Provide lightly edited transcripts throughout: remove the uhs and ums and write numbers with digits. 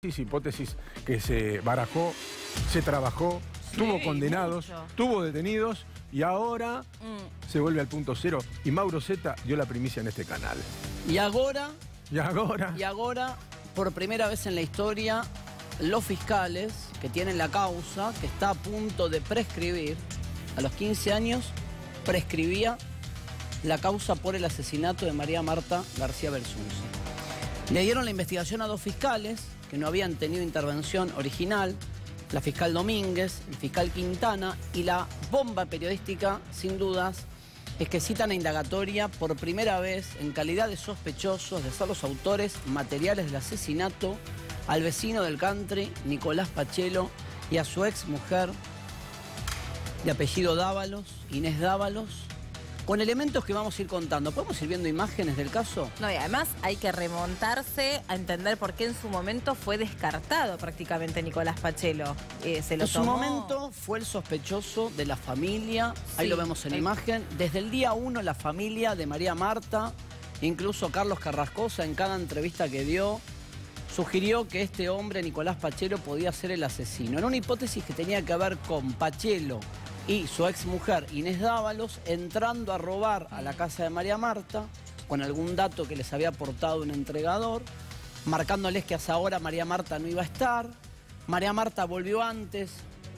hipótesis que se barajó, se trabajó, tuvo condenados, tuvo detenidos y ahora se vuelve al punto cero. Y Mauro Zeta dio la primicia en este canal. Y ahora, por primera vez en la historia, los fiscales que tienen la causa, que está a punto de prescribir, a los 15 años, prescribía la causa por el asesinato de María Marta García Belsunce. Le dieron la investigación a dos fiscales que no habían tenido intervención original, la fiscal Domínguez, el fiscal Quintana, y la bomba periodística, sin dudas, es que citan a indagatoria por primera vez en calidad de sospechosos de ser los autores materiales del asesinato al vecino del country, Nicolás Pachelo, y a su ex mujer de apellido Dávalos, Inés Dávalos, con elementos que vamos a ir contando. ¿Podemos ir viendo imágenes del caso? No, y además hay que remontarse a entender por qué en su momento fue descartado prácticamente Nicolás Pachelo. En su momento fue el sospechoso de la familia, ahí lo vemos en imagen. Desde el día 1 la familia de María Marta, incluso Carlos Carrascosa en cada entrevista que dio, sugirió que este hombre, Nicolás Pachelo, podía ser el asesino. En una hipótesis que tenía que ver con Pachelo y su exmujer Inés Dávalos entrando a robar a la casa de María Marta con algún dato que les había aportado un entregador, marcándoles que hasta ahora María Marta no iba a estar. María Marta volvió antes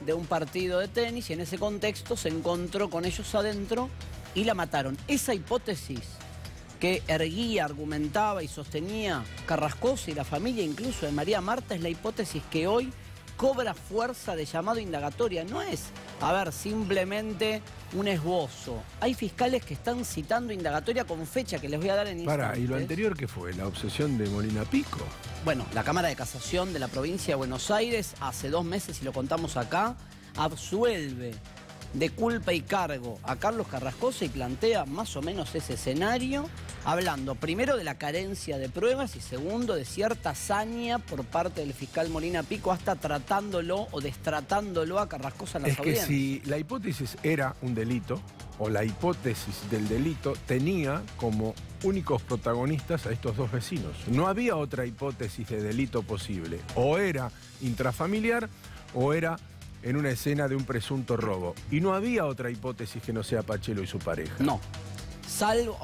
de un partido de tenis y en ese contexto se encontró con ellos adentro y la mataron. Esa hipótesis que erguía, argumentaba y sostenía Carrascosa y la familia incluso de María Marta es la hipótesis que hoy cobra fuerza de llamado indagatoria. No es, simplemente un esbozo. Hay fiscales que están citando indagatoria con fecha que les voy a dar en instantes. ¿Y lo anterior qué fue? ¿La obsesión de Molina Pico? Bueno, la Cámara de Casación de la provincia de Buenos Aires, hace 2 meses, y lo contamos acá, absuelve de culpa y cargo a Carlos Carrascosa y plantea más o menos ese escenario, hablando primero de la carencia de pruebas y segundo de cierta hazaña por parte del fiscal Molina Pico, hasta tratándolo o destratándolo a Carrascosa en las audiencias. Es que si la hipótesis era un delito, o la hipótesis del delito tenía como únicos protagonistas a estos dos vecinos. No había otra hipótesis de delito posible. O era intrafamiliar o era en una escena de un presunto robo. Y no había otra hipótesis que no sea Pachelo y su pareja. No. Salvo,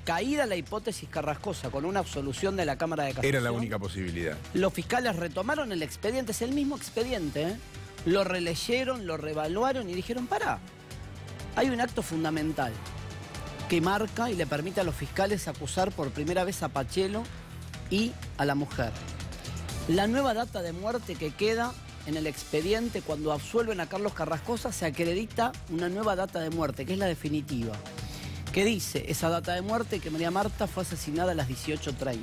caída la hipótesis Carrascosa con una absolución de la Cámara de Casación. Era la única posibilidad. Los fiscales retomaron el expediente, es el mismo expediente, ¿eh? Lo releyeron, lo reevaluaron y dijeron, pará, hay un acto fundamental que marca y le permite a los fiscales acusar por primera vez a Pachelo y a la mujer. La nueva data de muerte que queda en el expediente cuando absuelven a Carlos Carrascosa, se acredita una nueva data de muerte, que es la definitiva. Que dice esa data de muerte que María Marta fue asesinada a las 18:30.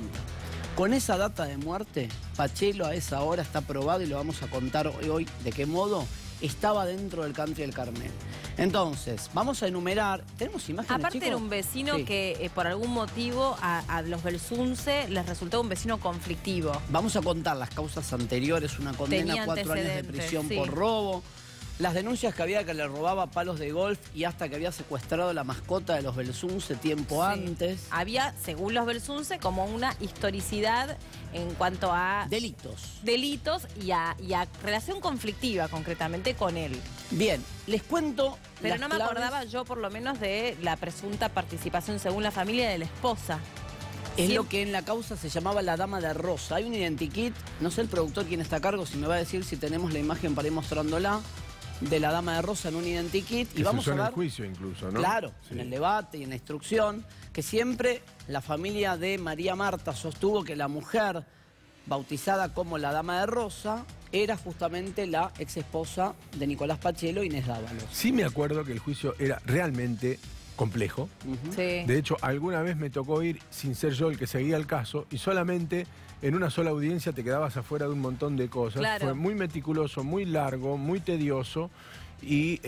Con esa data de muerte, Pachelo a esa hora está probado y lo vamos a contar hoy de qué modo estaba dentro del country del Carmel. Entonces, vamos a enumerar. ¿Tenemos imágenes, aparte, chicos? Era un vecino que por algún motivo a los Belsunce les resultó un vecino conflictivo. Vamos a contar las causas anteriores, una condena, 4 años de prisión por robo, las denuncias que había que le robaba palos de golf y hasta que había secuestrado la mascota de los Belsunce tiempo antes. Había, según los Belsunce, como una historicidad en cuanto a delitos y a relación conflictiva concretamente con él. Bien, les cuento. Pero no me acordaba yo por lo menos de la presunta participación según la familia de la esposa. Es lo que en la causa se llamaba la dama de rosa. Hay un identikit, no sé el productor quién está a cargo, si me va a decir si tenemos la imagen para ir mostrándola, de la dama de rosa en un identikit. Y vamos a ver en el juicio incluso, ¿no? Claro, en el debate y en la instrucción, que siempre la familia de María Marta sostuvo que la mujer bautizada como la dama de rosa era justamente la ex esposa de Nicolás Pachelo, Inés Dávalos. Sí me acuerdo que el juicio era realmente complejo. De hecho, alguna vez me tocó ir sin ser yo el que seguía el caso y solamente en una sola audiencia te quedabas afuera de un montón de cosas. Fue muy meticuloso, muy largo, muy tedioso. Y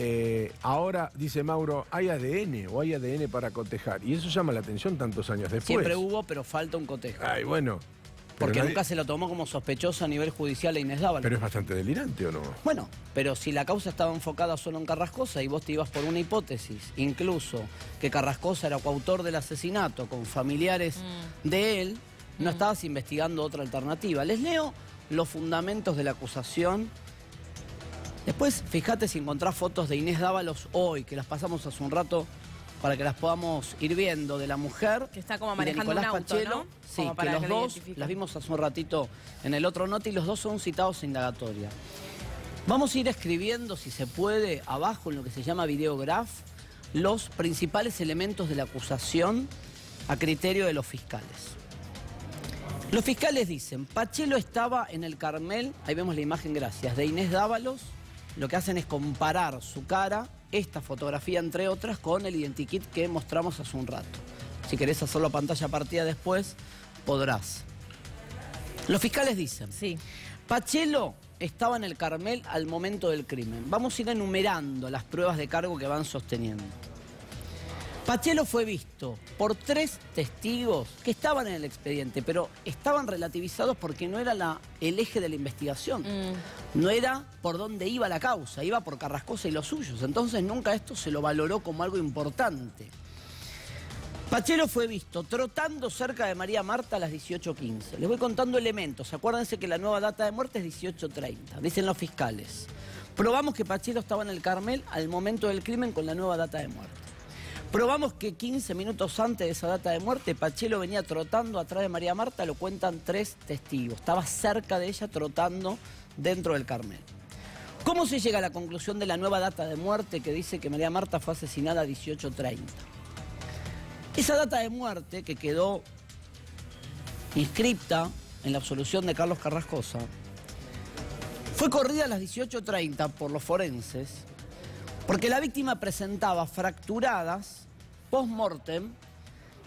ahora, dice Mauro, hay ADN o hay ADN para cotejar. Y eso llama la atención tantos años después. Siempre hubo, pero falta un cotejo. Ay, bueno. Porque nunca se lo tomó como sospechoso a nivel judicial a Inés Dávalos. Pero es bastante delirante, ¿o no? Bueno, pero si la causa estaba enfocada solo en Carrascosa y vos te ibas por una hipótesis, incluso que Carrascosa era coautor del asesinato con familiares de él, no estabas investigando otra alternativa. Les leo los fundamentos de la acusación. Después, fíjate si encontrás fotos de Inés Dávalos hoy, que las pasamos hace un rato para que las podamos ir viendo, de la mujer. Que está como manejando un auto, Pachelo, ¿no? Sí, como que los dos, las vimos hace un ratito en el otro noti, y los dos son citados en indagatoria. Vamos a ir escribiendo, si se puede, abajo en lo que se llama videograph, los principales elementos de la acusación a criterio de los fiscales. Los fiscales dicen, Pachelo estaba en el Carmel, ahí vemos la imagen, gracias, de Inés Dávalos. Lo que hacen es comparar su cara, esta fotografía entre otras, con el identikit que mostramos hace un rato. Si querés hacerlo a pantalla partida después, podrás. Los fiscales dicen, sí, Pachelo estaba en el Carmel al momento del crimen. Vamos a ir enumerando las pruebas de cargo que van sosteniendo. Pachelo fue visto por 3 testigos que estaban en el expediente, pero estaban relativizados porque no era el eje de la investigación. No era por dónde iba la causa, iba por Carrascosa y los suyos. Entonces nunca esto se lo valoró como algo importante. Pachelo fue visto trotando cerca de María Marta a las 18:15. Les voy contando elementos. Acuérdense que la nueva data de muerte es 18:30. Dicen los fiscales. Probamos que Pachelo estaba en el Carmel al momento del crimen con la nueva data de muerte. Probamos que 15 minutos antes de esa data de muerte, Pachelo venía trotando atrás de María Marta, lo cuentan 3 testigos. Estaba cerca de ella trotando dentro del Carmel. ¿Cómo se llega a la conclusión de la nueva data de muerte que dice que María Marta fue asesinada a 18:30? Esa data de muerte que quedó inscripta en la absolución de Carlos Carrascosa fue corrida a las 18:30 por los forenses porque la víctima presentaba fracturadas post-mortem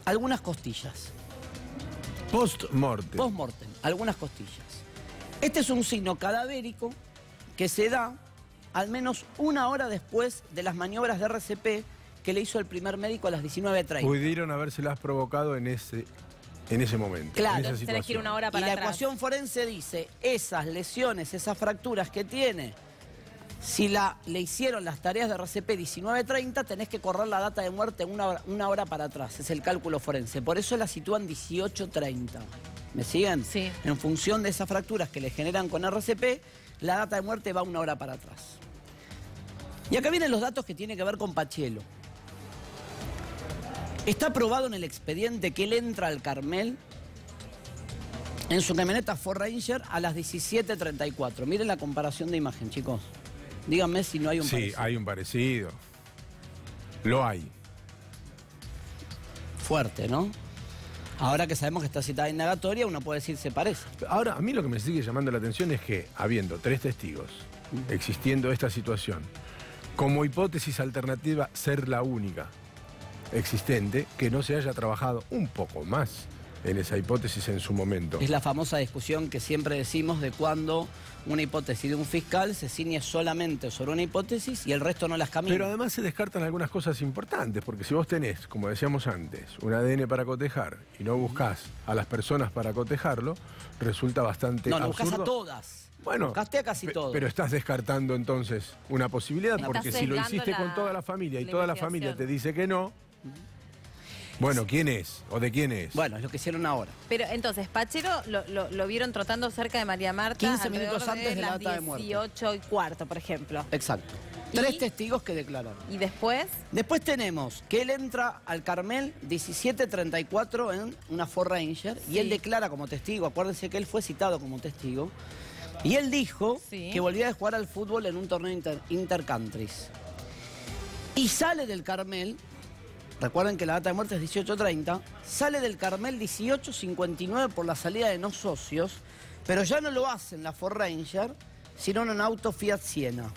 algunas costillas. Post-mortem. Post-mortem, algunas costillas. Este es un signo cadavérico que se da al menos 1 hora después de las maniobras de RCP que le hizo el primer médico a las 19:30. Pudieron habérselas provocado en ese momento. Claro, en esa tenés que ir 1 hora para atrás. Y la atrás. ecuación forense dice, esas lesiones, esas fracturas que tiene, si le hicieron las tareas de RCP 19:30, tenés que correr la data de muerte 1 hora para atrás. Es el cálculo forense. Por eso la sitúan 18:30. ¿Me siguen? Sí. En función de esas fracturas que le generan con RCP, la data de muerte va 1 hora para atrás. Y acá vienen los datos que tienen que ver con Pachelo. Está probado en el expediente que él entra al Carmel en su camioneta Ford Ranger a las 17:34. Miren la comparación de imagen, chicos. Díganme si no hay un parecido. Sí, hay un parecido. Lo hay. Fuerte, ¿no? Ahora que sabemos que está citada indagatoria, uno puede decir se parece. Ahora, a mí lo que me sigue llamando la atención es que, habiendo 3 testigos, existiendo esta situación, como hipótesis alternativa ser la única existente, que no se haya trabajado un poco más en esa hipótesis en su momento. Es la famosa discusión que siempre decimos de cuando una hipótesis de un fiscal se ciñe solamente sobre una hipótesis y el resto no las camina. Pero además se descartan algunas cosas importantes, porque si vos tenés, como decíamos antes, un ADN para cotejar y no buscás a las personas para cotejarlo, resulta bastante absurdo. No buscás a todas. Bueno, buscaste a casi todo. Pero estás descartando entonces una posibilidad, No, porque estás si lo sesgando hiciste con toda la familia y la toda la familia te dice que no, bueno, ¿quién es? ¿O de quién es? Bueno, es lo que hicieron ahora. Pero entonces, Pachelo lo vieron trotando cerca de María Marta 15 minutos alrededor antes de la las data de muerte. 18:15, por ejemplo. Exacto. ¿Y? 3 testigos que declararon. ¿Y después? Después tenemos que él entra al Carmel 17:34 en una Ford Ranger y él declara como testigo, acuérdense que él fue citado como testigo, y él dijo que volvía a jugar al fútbol en un torneo intercountries. Y sale del Carmel, recuerden que la data de muerte es 18:30, sale del Carmel 18:59 por la salida de no socios, pero ya no lo hace en la Ford Ranger, sino en un auto Fiat Siena.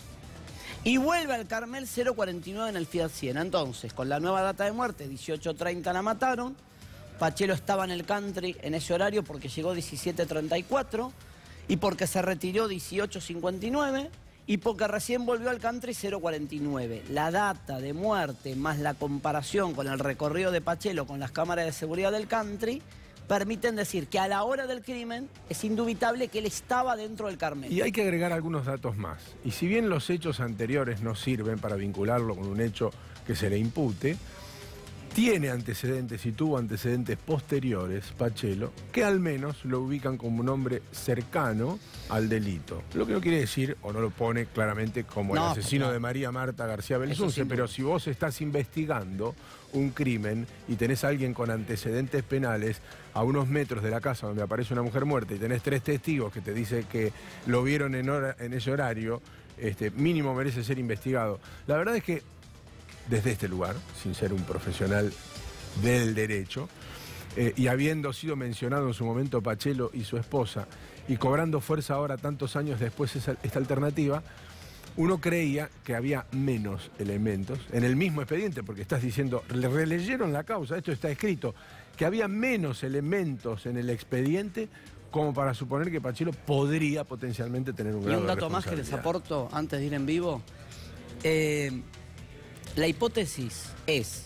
Y vuelve al Carmel 0:49 en el Fiat Siena. Entonces, con la nueva data de muerte, 18:30 la mataron. Pachelo estaba en el country en ese horario porque llegó 17:34 y porque se retiró 18:59 y porque recién volvió al country 0:49. La data de muerte más la comparación con el recorrido de Pachelo con las cámaras de seguridad del country permiten decir que a la hora del crimen es indubitable que él estaba dentro del Carmel. Y hay que agregar algunos datos más. Y si bien los hechos anteriores no sirven para vincularlo con un hecho que se le impute, tiene antecedentes y tuvo antecedentes posteriores, Pachelo, que al menos lo ubican como un hombre cercano al delito. Lo que no quiere decir, o no lo pone claramente como el asesino de María Marta García Belsunce, pero si vos estás investigando un crimen y tenés a alguien con antecedentes penales a unos metros de la casa donde aparece una mujer muerta y tenés 3 testigos que te dicen que lo vieron en ese horario, mínimo merece ser investigado. La verdad es que desde este lugar, sin ser un profesional del derecho, y habiendo sido mencionado en su momento Pachelo y su esposa, y cobrando fuerza ahora tantos años después esta alternativa, uno creía que había menos elementos en el mismo expediente, porque estás diciendo, le releyeron la causa, esto está escrito, que había menos elementos en el expediente como para suponer que Pachelo podría potencialmente tener un grado de responsabilidad. Y un dato más que les aporto antes de ir en vivo. La hipótesis es,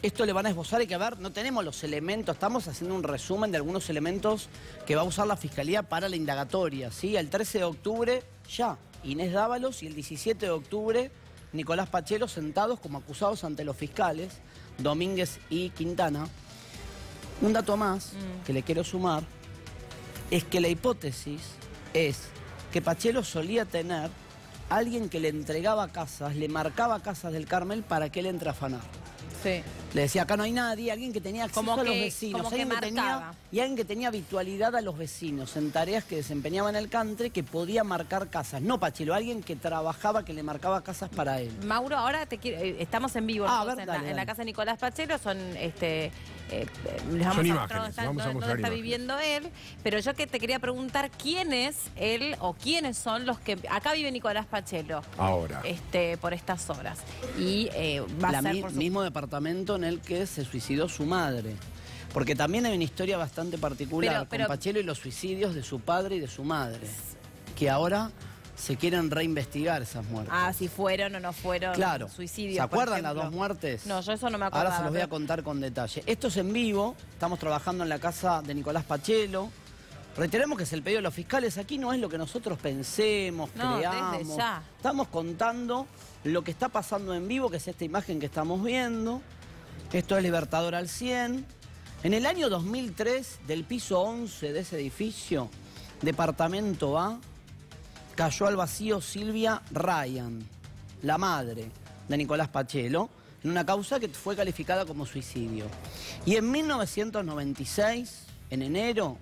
esto le van a esbozar, hay que ver, no tenemos los elementos, estamos haciendo un resumen de algunos elementos que va a usar la Fiscalía para la indagatoria, ¿sí? El 13 de octubre, ya, Inés Dávalos, y el 17 de octubre, Nicolás Pachelo, sentados como acusados ante los fiscales, Domínguez y Quintana. Un dato más que le quiero sumar es que la hipótesis es que Pachelo solía tener alguien que le entregaba casas, le marcaba casas del Carmel para que él entre a afanar. Sí. Le decía, acá no hay nadie, alguien que tenía acceso a los vecinos, alguien que tenía habitualidad a los vecinos en tareas que desempeñaba en el country, que podía marcar casas. No Pachelo, alguien que trabajaba, que le marcaba casas para él. Mauro, ahora estamos en vivo en la casa de Nicolás Pachelo, son les vamos son a imágenes, dónde está viviendo él, pero yo que te quería preguntar quién es él o quiénes son los que acá vive Nicolás Pachelo ahora por estas horas, y va a ser por mismo departamento en el que se suicidó su madre, porque también hay una historia bastante particular con Pachelo y los suicidios de su padre y de su madre, que ahora se quieren reinvestigar esas muertes. Ah, si fueron o no fueron suicidios. ¿Se acuerdan las 2 muertes? No, yo eso no me acuerdo. Ahora se los voy a contar con detalle. Esto es en vivo, estamos trabajando en la casa de Nicolás Pachelo. Reiteremos que es el pedido de los fiscales, aquí no es lo que nosotros pensemos, creamos. Desde ya. Estamos contando lo que está pasando en vivo, que es esta imagen que estamos viendo. Esto es Libertador al 100. En el año 2003, del piso 11 de ese edificio, departamento A, cayó al vacío Silvia Ryan, la madre de Nicolás Pachelo, en una causa que fue calificada como suicidio. Y en 1996, en enero,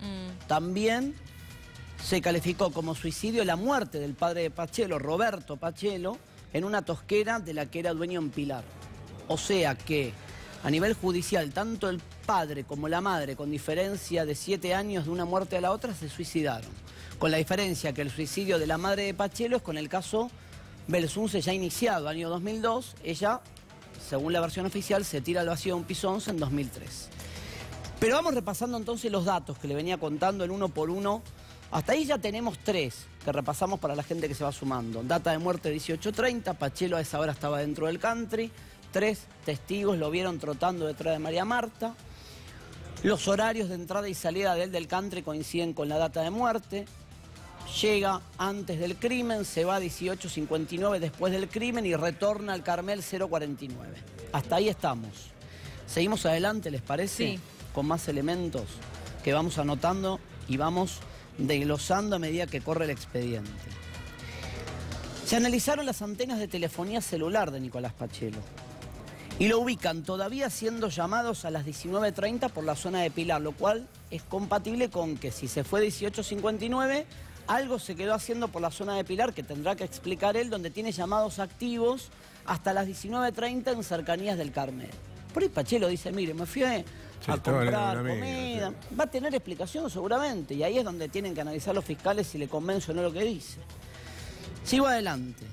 también se calificó como suicidio la muerte del padre de Pachelo, Roberto Pachelo, en una tosquera de la que era dueño en Pilar. O sea que, a nivel judicial, tanto el padre como la madre, con diferencia de 7 años de una muerte a la otra, se suicidaron. Con la diferencia que el suicidio de la madre de Pachelo es con el caso Belsunce ya iniciado, año 2002. Ella, según la versión oficial, se tira al vacío de un piso 11 en 2003. Pero vamos repasando entonces los datos que le venía contando en uno por uno. Hasta ahí ya tenemos 3 que repasamos para la gente que se va sumando. Data de muerte 18:30, Pachelo a esa hora estaba dentro del country. 3 testigos lo vieron trotando detrás de María Marta. Los horarios de entrada y salida de él del country coinciden con la data de muerte. Llega antes del crimen, se va a 18:59 después del crimen y retorna al Carmel 0:49. Hasta ahí estamos. Seguimos adelante, ¿les parece? Sí. Con más elementos que vamos anotando y vamos desglosando a medida que corre el expediente. Se analizaron las antenas de telefonía celular de Nicolás Pachelo y lo ubican todavía siendo llamados a las 19:30 por la zona de Pilar, lo cual es compatible con que si se fue 18:59, algo se quedó haciendo por la zona de Pilar, que tendrá que explicar él, donde tiene llamados activos hasta las 19:30 en cercanías del Carmel. Por ahí Pachelo dice, mire, me fui a comprar comida. Va a tener explicación seguramente, y ahí es donde tienen que analizar los fiscales si le convence o no lo que dice. Sigo adelante.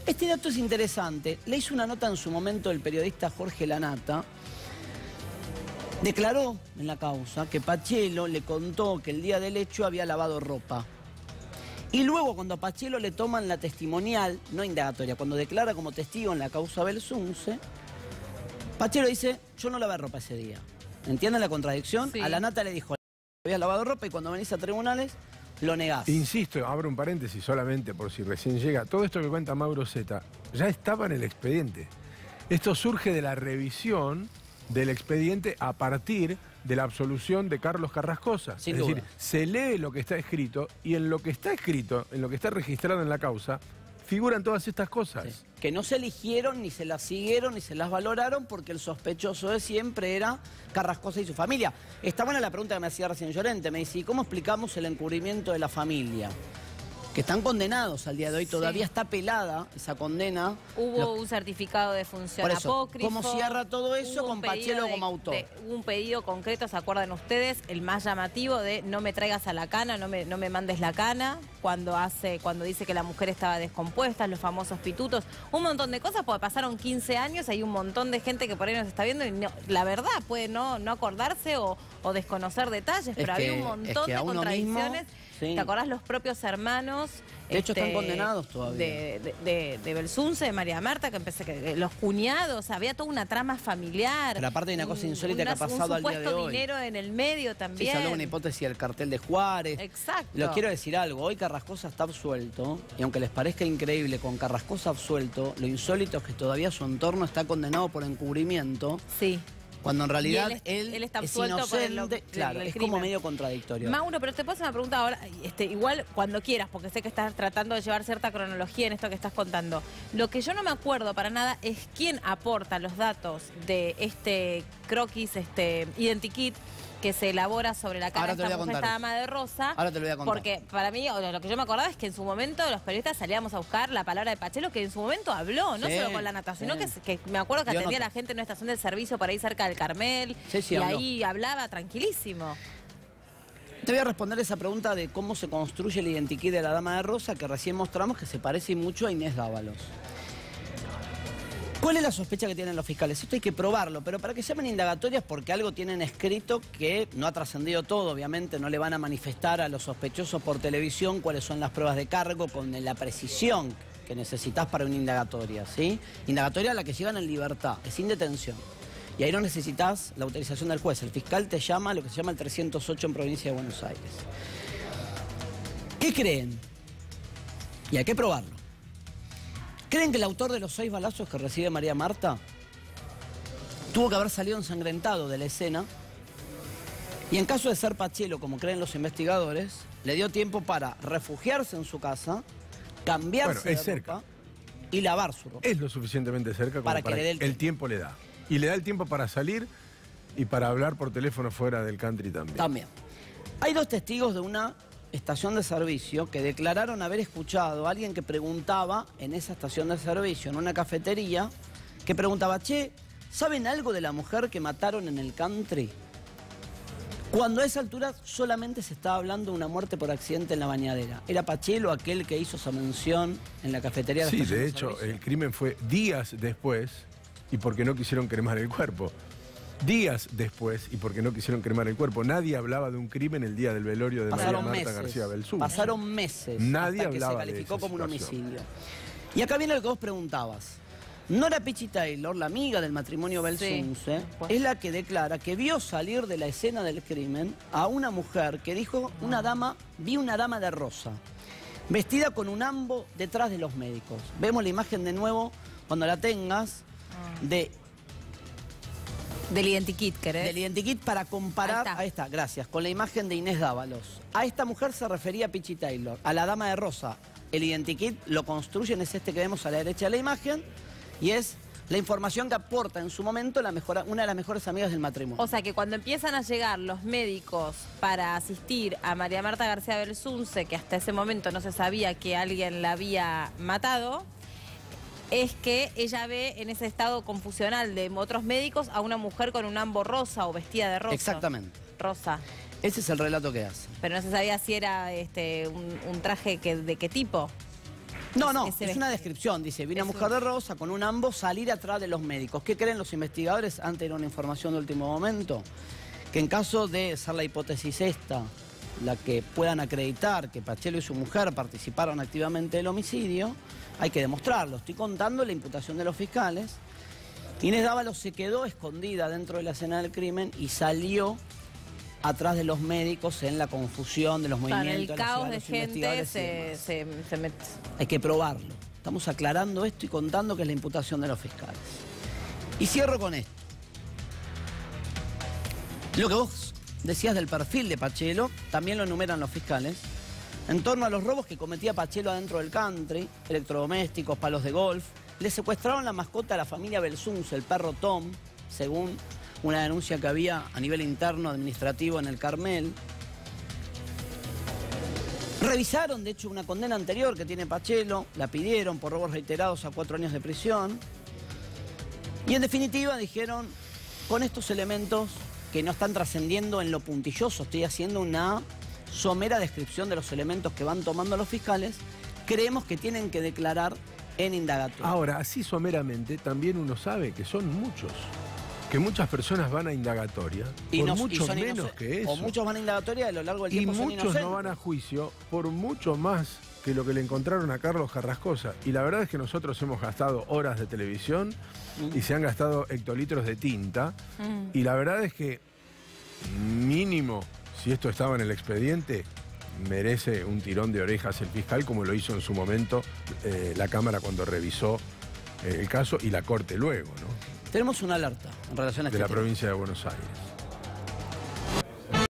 Este dato es interesante. Le hizo una nota en su momento el periodista Jorge Lanata. Declaró en la causa que Pachelo le contó que el día del hecho había lavado ropa. Y luego cuando a Pachelo le toman la testimonial, no indagatoria, cuando declara como testigo en la causa Belsunce, Pachelo dice, yo no lavé ropa ese día. ¿Entienden la contradicción? Sí. A Lanata le dijo, habías lavado ropa y cuando venís a tribunales lo negás. Insisto, abro un paréntesis solamente por si recién llega. Todo esto que cuenta Mauro Zeta ya estaba en el expediente. Esto surge de la revisión del expediente a partir de la absolución de Carlos Carrascosa. Sin es duda. decir, se lee lo que está escrito y en lo que está escrito, en lo que está registrado en la causa, figuran todas estas cosas. Sí. Que no se eligieron, ni se las siguieron, ni se las valoraron, porque el sospechoso de siempre era Carrascosa y su familia. Está buena la pregunta que me hacía recién Llorente. Me dice, ¿y cómo explicamos el encubrimiento de la familia? Que están condenados al día de hoy, todavía está pelada esa condena. Hubo un certificado de función apócrifo. ¿Cómo cierra todo eso con Pachelo como autor? Hubo un pedido concreto, ¿se acuerdan ustedes? El más llamativo de no me traigas a la cana, no me mandes la cana, cuando dice que la mujer estaba descompuesta, los famosos pitutos, un montón de cosas, porque pasaron 15 años, hay un montón de gente que por ahí nos está viendo y la verdad puede no acordarse o desconocer detalles, pero había un montón de contradicciones. Sí. ¿Te acordás los propios hermanos? De hecho, están condenados todavía. De Belsunce, de María Marta, los cuñados, había toda una trama familiar. Pero aparte hay una cosa insólita que ha pasado al día de hoy. Un supuesto dinero en el medio también. Sí, se habló una hipótesis del cartel de Juárez. Exacto. Lo quiero decir algo, hoy Carrascosa está absuelto, y aunque les parezca increíble, con Carrascosa absuelto, lo insólito es que todavía su entorno está condenado por encubrimiento. Sí. Cuando en realidad él está es absuelto inocente, claro, es como medio contradictorio. Mauro, pero te puedo hacer una pregunta ahora, igual cuando quieras, porque sé que estás tratando de llevar cierta cronología en esto que estás contando. Lo que yo no me acuerdo para nada es quién aporta los datos de este croquis, identikit, que se elabora sobre la cara de esta mujer, esta dama de rosa. Ahora te lo voy a contar. Porque para mí, lo que yo me acordaba es que en su momento los periodistas salíamos a buscar la palabra de Pachelo, que en su momento habló, no solo con la nata, sino que me acuerdo que atendía a la gente en una estación de servicio por ahí cerca del Carmel, y habló. Ahí hablaba tranquilísimo. Te voy a responder esa pregunta de cómo se construye el identikit de la dama de rosa, que recién mostramos que se parece mucho a Inés Dávalos. ¿Cuál es la sospecha que tienen los fiscales? Esto hay que probarlo, pero para que llamen indagatorias porque algo tienen escrito que no ha trascendido todo, obviamente no le van a manifestar a los sospechosos por televisión cuáles son las pruebas de cargo con la precisión que necesitas para una indagatoria, ¿sí? Indagatoria a la que llegan en libertad, es sin detención. Y ahí no necesitas la autorización del juez, el fiscal te llama a lo que se llama el 308 en provincia de Buenos Aires. ¿Qué creen? Y hay que probarlo. ¿Creen que el autor de los 6 balazos que recibe María Marta tuvo que haber salido ensangrentado de la escena? Y en caso de ser Pachelo, como creen los investigadores, le dio tiempo para refugiarse en su casa, cambiarse de ropa y lavar su ropa. Es lo suficientemente cerca como para que el tiempo le da. Y le da el tiempo para salir y para hablar por teléfono fuera del country también. También. Hay 2 testigos de una estación de servicio que declararon haber escuchado a alguien que preguntaba en esa estación de servicio, en una cafetería, que preguntaba, che, ¿saben algo de la mujer que mataron en el country? Cuando a esa altura solamente se estaba hablando de una muerte por accidente en la bañadera. ¿Era Pachelo aquel que hizo esa mención en la cafetería de la estación de servicio? Sí, de hecho, el crimen fue días después y porque no quisieron cremar el cuerpo. Días después, y porque no quisieron cremar el cuerpo. Nadie hablaba de un crimen el día del velorio de María Marta García Belsunce. Pasaron meses Nadie hasta que se calificó como un homicidio. Y acá viene lo que vos preguntabas. Nora Pichi Taylor, la amiga del matrimonio Belsunce, es la que declara que vio salir de la escena del crimen a una mujer que dijo, vi una dama de rosa, vestida con un ambo detrás de los médicos. Vemos la imagen de nuevo, cuando la tengas, del identikit, ¿querés? Del identikit para comparar, ahí está, gracias, con la imagen de Inés Dávalos. A esta mujer se refería Pichi Taylor, a la dama de rosa. El identikit lo construyen, es este que vemos a la derecha de la imagen, y es la información que aporta en su momento una de las mejores amigas del matrimonio. O sea que cuando empiezan a llegar los médicos para asistir a María Marta García Belsunce, que hasta ese momento no se sabía que alguien la había matado, es que ella ve en ese estado confusional de otros médicos a una mujer con un ambo rosa o vestida de rosa. Exactamente. Rosa. Ese es el relato que hace. Pero no se sabía si era un traje de qué tipo. No, es una descripción. Dice, vi una mujer de rosa con un ambo salir atrás de los médicos. ¿Qué creen los investigadores? Antes era una información de último momento. Que en caso de ser la hipótesis esta, la que puedan acreditar que Pachelo y su mujer participaron activamente del homicidio, hay que demostrarlo. Estoy contando la imputación de los fiscales. Inés Dávalos se quedó escondida dentro de la escena del crimen y salió atrás de los médicos en la confusión de los movimientos. El caos de gente se mete. Hay que probarlo. Estamos aclarando esto y contando que es la imputación de los fiscales. Y cierro con esto. Lo que vos decías del perfil de Pachelo, también lo enumeran los fiscales, en torno a los robos que cometía Pachelo adentro del country, electrodomésticos, palos de golf. Le secuestraron la mascota a la familia Belsunce, el perro Tom, según una denuncia que había a nivel interno administrativo en el Carmel. Revisaron, de hecho, una condena anterior que tiene Pachelo, la pidieron por robos reiterados a 4 años de prisión. Y en definitiva dijeron, con estos elementos que no están trascendiendo en lo puntilloso, estoy haciendo una somera descripción de los elementos que van tomando los fiscales, creemos que tienen que declarar en indagatoria. Ahora, así someramente, también uno sabe que son muchos. Que muchas personas van a indagatoria, por mucho menos que eso. O muchos van a indagatoria y a lo largo del tiempo son inocentes. Y muchos no van a juicio por mucho más que lo que le encontraron a Carlos Carrascosa. Y la verdad es que nosotros hemos gastado horas de televisión y se han gastado hectolitros de tinta. Y la verdad es que mínimo, si esto estaba en el expediente, merece un tirón de orejas el fiscal, como lo hizo en su momento la Cámara cuando revisó el caso y la Corte luego, ¿no? Tenemos una alerta en relación a este de la tema. provincia de Buenos Aires.